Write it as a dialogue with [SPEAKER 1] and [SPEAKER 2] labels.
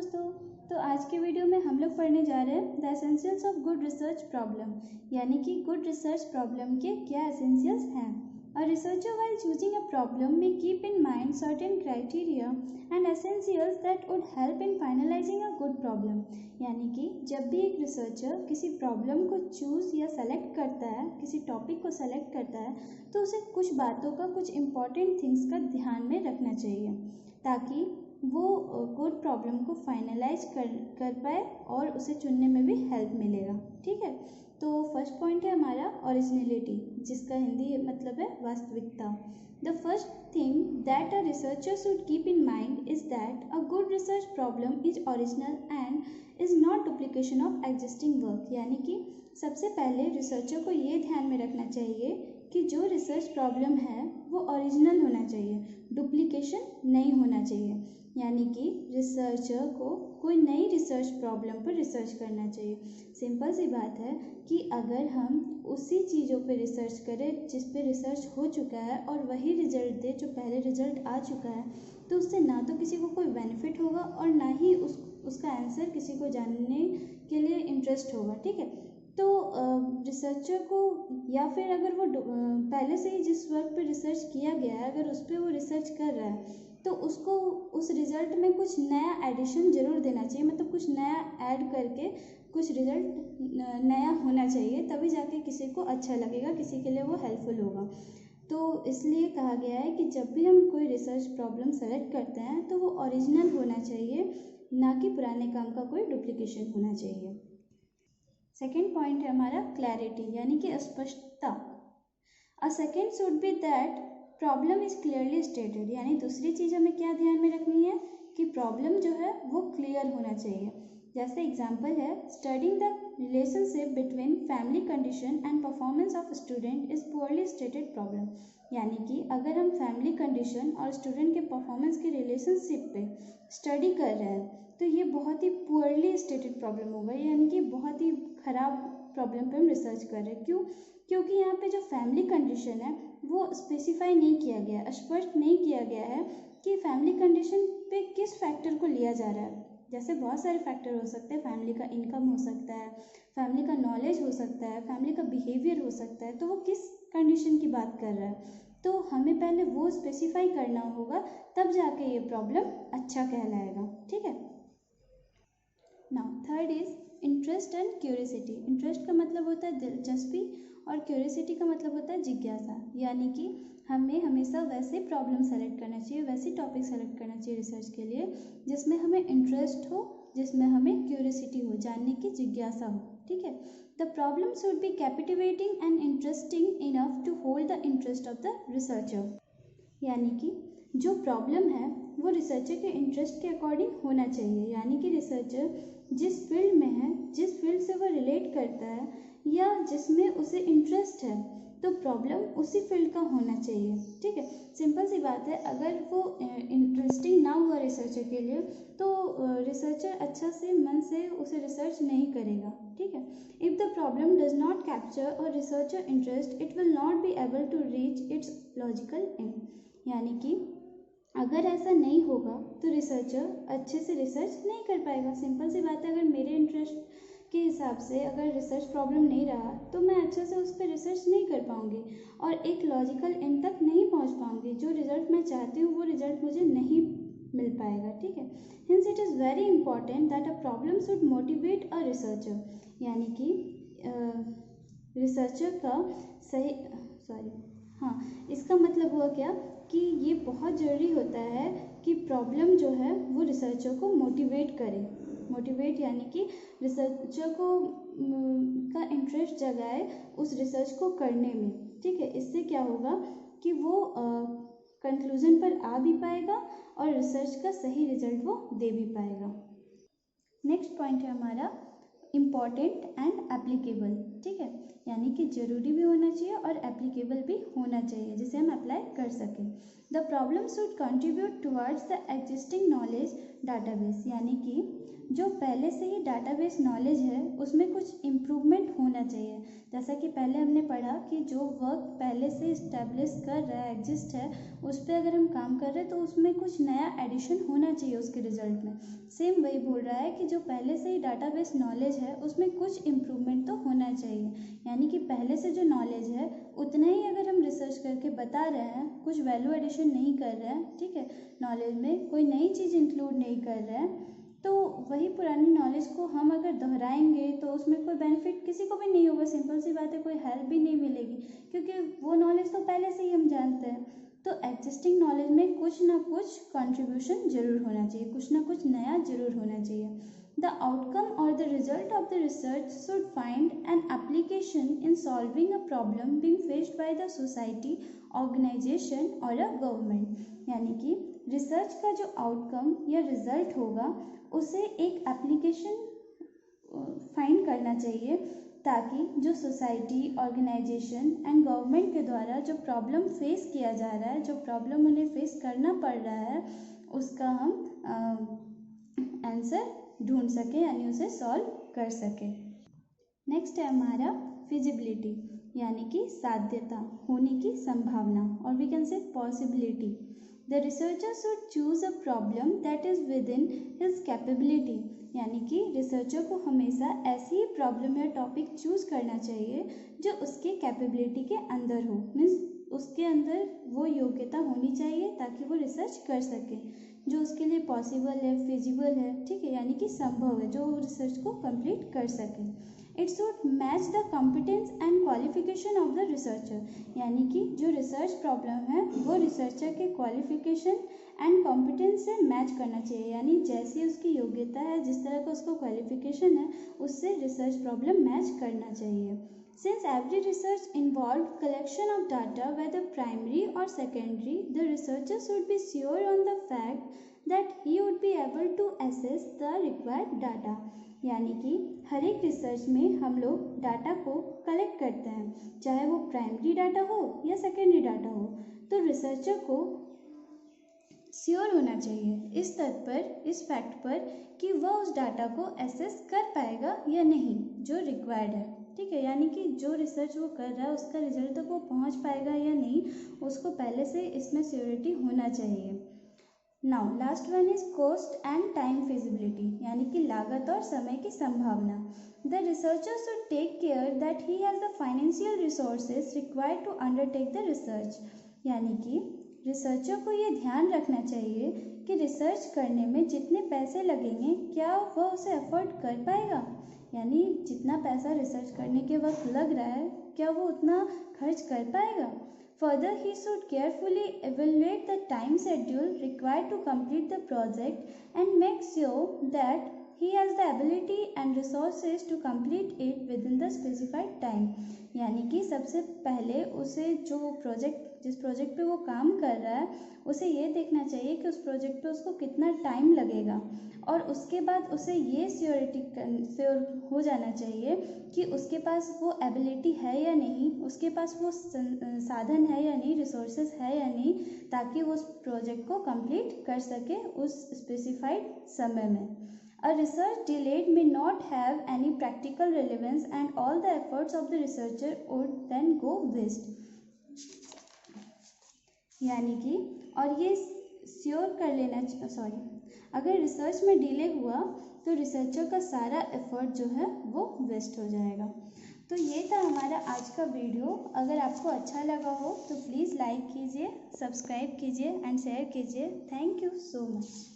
[SPEAKER 1] दोस्तों, तो आज के वीडियो में हम लोग पढ़ने जा रहे हैं the essentials of good research problem, यानी कि गुड रिसर्च प्रॉब्लम के क्या एसेंशियल्स हैं। A researcher while choosing a problem में keep in mind certain criteria and essentials that would help in finalising a good problem. यानी कि जब भी एक रिसर्चर किसी प्रॉब्लम को चूज़ या सेलेक्ट करता है, किसी टॉपिक को सेलेक्ट करता है, तो उसे कुछ बातों का, कुछ इम्पॉर्टेंट थिंग्स का ध्यान में रखना चाहिए ताकि वो गुड प्रॉब्लम को फाइनलाइज कर पाए और उसे चुनने में भी हेल्प मिलेगा। ठीक है, तो फर्स्ट पॉइंट है हमारा ओरिजिनलिटी, जिसका हिंदी मतलब है वास्तविकता। The first thing that a researcher should keep in mind is that a good research problem is original and is not duplication of existing work. यानी कि सबसे पहले रिसर्चर को ये ध्यान में रखना चाहिए कि जो रिसर्च प्रॉब्लम है वो ओरिजिनल होना चाहिए, डुप्लीकेशन नहीं होना चाहिए। यानी कि रिसर्चर को कोई नई रिसर्च प्रॉब्लम पर रिसर्च करना चाहिए। सिंपल सी बात है कि अगर हम उसी चीज़ों पर रिसर्च करें जिस पे रिसर्च हो चुका है और वही रिजल्ट दे जो पहले रिजल्ट आ चुका है, तो उससे ना तो किसी को कोई बेनिफिट होगा और ना ही उसका आंसर किसी को जानने के लिए इंटरेस्ट होगा। ठीक है, तो रिसर्चर को, या फिर अगर वो पहले से ही जिस वर्क पे रिसर्च किया गया है अगर उस पर वो रिसर्च कर रहा है, तो उसको उस रिज़ल्ट में कुछ नया एडिशन ज़रूर देना चाहिए, मतलब कुछ नया ऐड करके कुछ रिज़ल्ट नया होना चाहिए, तभी जाके किसी को अच्छा लगेगा, किसी के लिए वो हेल्पफुल होगा। तो इसलिए कहा गया है कि जब भी हम कोई रिसर्च प्रॉब्लम सेलेक्ट करते हैं तो वो ओरिजिनल होना चाहिए, ना कि पुराने काम का कोई डुप्लीकेशन होना चाहिए। सेकेंड पॉइंट है हमारा क्लैरिटी, यानी कि स्पष्टता। A second should be that problem is clearly stated. यानी दूसरी चीज़ हमें क्या ध्यान में रखनी है कि प्रॉब्लम जो है वो क्लियर होना चाहिए। जैसे एग्जांपल है, studying the relationship between family condition and performance of student is poorly stated problem. यानी कि अगर हम फैमिली कंडीशन और स्टूडेंट के परफॉर्मेंस के रिलेशनशिप पे स्टडी कर रहे हैं तो ये बहुत ही पुअरली स्टेटेड प्रॉब्लम होगा, यानी कि बहुत ही ख़राब प्रॉब्लम पे हम रिसर्च कर रहे हैं। क्यों? क्योंकि यहाँ पे जो फैमिली कंडीशन है वो स्पेसिफाई नहीं किया गया, स्पष्ट नहीं किया गया है कि फैमिली कंडीशन पे किस फैक्टर को लिया जा रहा है। जैसे बहुत सारे फैक्टर हो सकते हैं, फैमिली का इनकम हो सकता है, फैमिली का नॉलेज हो सकता है, फैमिली का बिहेवियर हो सकता है, तो वो किस कंडीशन की बात कर रहा है, तो हमें पहले वो स्पेसिफाई करना होगा, तब जाके ये प्रॉब्लम अच्छा कहलाएगा। ठीक है, now third is interest and curiosity. Interest का मतलब होता है दिलचस्पी और क्यूरियोसिटी का मतलब होता है जिज्ञासा। यानी कि हमें हमेशा वैसे प्रॉब्लम सेलेक्ट करना चाहिए, वैसी टॉपिक सेलेक्ट करना चाहिए रिसर्च के लिए जिसमें हमें इंटरेस्ट हो, जिसमें हमें क्यूरियोसिटी हो, जानने की जिज्ञासा हो। ठीक है, the problem should be captivating and interesting enough to hold the interest of the researcher. यानी कि जो प्रॉब्लम है वो रिसर्चर के इंटरेस्ट के अकॉर्डिंग होना चाहिए। यानी कि रिसर्चर जिस फील्ड में है, जिस फील्ड से वो रिलेट करता है या जिसमें उसे इंटरेस्ट है, तो प्रॉब्लम उसी फील्ड का होना चाहिए। ठीक है, सिंपल सी बात है, अगर वो इंटरेस्टिंग ना हुआ रिसर्चर के लिए तो रिसर्चर अच्छा से मन से उसे रिसर्च नहीं करेगा। ठीक है, if the problem does not capture और researcher interest it will not be able to reach its logical end. यानी कि अगर ऐसा नहीं होगा तो रिसर्चर अच्छे से रिसर्च नहीं कर पाएगा। सिंपल सी बात है, अगर मेरे इंटरेस्ट के हिसाब से अगर रिसर्च प्रॉब्लम नहीं रहा तो मैं अच्छे से उस पर रिसर्च नहीं कर पाऊँगी और एक लॉजिकल एंड तक नहीं पहुँच पाऊँगी। जो रिज़ल्ट मैं चाहती हूँ वो रिज़ल्ट मुझे नहीं मिल पाएगा। ठीक है, hints it is very important that a problem should motivate a researcher. यानी कि रिसर्चर का इसका मतलब हुआ क्या कि ये बहुत ज़रूरी होता है कि प्रॉब्लम जो है वो रिसर्चर को मोटिवेट करे। मोटिवेट यानी कि रिसर्चर को का इंटरेस्ट जगाए उस रिसर्च को करने में। ठीक है, इससे क्या होगा कि वो कंक्लूजन पर आ भी पाएगा और रिसर्च का सही रिजल्ट वो दे भी पाएगा। नेक्स्ट पॉइंट है हमारा इम्पॉर्टेंट एंड एप्लीकेबल। ठीक है, यानी कि ज़रूरी भी होना चाहिए और एप्लीकेबल भी होना चाहिए, जिसे हम अप्लाई कर सकें। The problem should contribute towards the existing knowledge database, यानी कि जो पहले से ही डाटाबेस नॉलेज है उसमें कुछ इम्प्रूवमेंट होना चाहिए। जैसा कि पहले हमने पढ़ा कि जो वर्क पहले से इस्टेब्लिश कर रहा है, एग्जिस्ट है, उस पर अगर हम काम कर रहे हैं तो उसमें कुछ नया एडिशन होना चाहिए उसके रिजल्ट में। सेम वही बोल रहा है कि जो पहले से ही डाटाबेस नॉलेज है उसमें कुछ इम्प्रूवमेंट तो होना चाहिए, यानी कि पहले से जो नॉलेज है उतना ही अगर हम रिसर्च करके बता रहे हैं, कुछ वैल्यू एडिशन नहीं कर रहे हैं, ठीक है, नॉलेज में कोई नई चीज़ इंक्लूड नहीं कर रहे हैं, तो वही पुरानी नॉलेज को हम अगर दोहराएंगे तो उसमें कोई बेनिफिट किसी को भी नहीं होगा। सिंपल सी बात है, कोई हेल्प भी नहीं मिलेगी, क्योंकि वो नॉलेज तो पहले से ही हम जानते हैं। तो एग्जिस्टिंग नॉलेज में कुछ ना कुछ कंट्रीब्यूशन जरूर होना चाहिए, कुछ ना कुछ नया जरूर होना चाहिए। द आउटकम और the result of the research should find an application in solving a problem being faced by the society, organization और अ गवर्नमेंट, यानी कि रिसर्च का जो आउटकम या रिजल्ट होगा उसे एक एप्लीकेशन फाइंड करना चाहिए, ताकि जो सोसाइटी, ऑर्गेनाइजेशन एंड गवर्नमेंट के द्वारा जो प्रॉब्लम फेस किया जा रहा है, जो प्रॉब्लम उन्हें फेस करना पड़ रहा है, उसका हम आंसर ढूंढ सकें, यानी उसे सॉल्व कर सकें। नेक्स्ट है हमारा फिजिबिलिटी, यानी कि साध्यता, होने की संभावना, और we can say possibility. The researcher should choose a problem that is within his capability, यानी कि रिसर्चर को हमेशा ऐसी ही प्रॉब्लम या टॉपिक चूज करना चाहिए जो उसके कैपेबिलिटी के अंदर हो, मीन्स उसके अंदर वो योग्यता होनी चाहिए ताकि वो रिसर्च कर सके, जो उसके लिए पॉसिबल है, फिजिबल है, ठीक है, यानी कि संभव है, जो रिसर्च को कंप्लीट कर सके। It should match the competence and qualification of the researcher, यानी कि जो रिसर्च प्रॉब्लम है वो रिसर्चर के क्वालिफिकेशन एंड कॉम्पिटेंस से मैच करना चाहिए, यानी जैसी उसकी योग्यता है, जिस तरह का उसका क्वालिफिकेशन है, उससे रिसर्च प्रॉब्लम मैच करना चाहिए। Since every research involved collection of data, whether primary or secondary, the researcher should be sure on the fact that he would be able to assess the required data, यानी कि हर एक research में हम लोग data को collect करते हैं, चाहे वो प्राइमरी डाटा हो या सेकेंडरी डाटा हो, तो रिसर्चर को श्योर होना चाहिए इस तथ्य पर, इस फैक्ट पर कि वह उस डाटा को एसेस कर पाएगा या नहीं जो रिक्वायर्ड है, ठीक है, यानी कि जो रिसर्च वो कर रहा है उसका रिजल्ट तक वो पहुंच पाएगा या नहीं, उसको पहले से इसमें श्योरिटी होना चाहिए। Now last one is cost and time feasibility, यानी कि लागत और समय की संभावना। The researcher should take care that he has the financial resources required to undertake the research, यानी कि रिसर्चर को ये ध्यान रखना चाहिए कि रिसर्च करने में जितने पैसे लगेंगे क्या वह उसे अफोर्ड कर पाएगा, यानी जितना पैसा रिसर्च करने के वक्त लग रहा है क्या वो उतना खर्च कर पाएगा। Further, he should carefully evaluate the time schedule required to complete the project and make sure that he has the ability and resources to complete it within the specified time, यानी कि सबसे पहले उसे जिस प्रोजेक्ट पे वो काम कर रहा है उसे ये देखना चाहिए कि उस प्रोजेक्ट पे उसको कितना टाइम लगेगा, और उसके बाद उसे ये श्योर हो जाना चाहिए कि उसके पास वो एबिलिटी है या नहीं, उसके पास वो साधन है या नहीं, रिसोर्सेज है या नहीं, ताकि वो उस प्रोजेक्ट को कंप्लीट कर सके उस स्पेसिफाइड समय में। A research delayed may not have any practical relevance and all the efforts of the researcher would then go waste, यानी कि और ये श्योर कर लेना, अगर रिसर्च में डिले हुआ तो रिसर्चर का सारा एफर्ट जो है वो वेस्ट हो जाएगा। तो ये था हमारा आज का वीडियो। अगर आपको अच्छा लगा हो तो प्लीज़ लाइक कीजिए, सब्सक्राइब कीजिए एंड शेयर कीजिए। Thank you so much.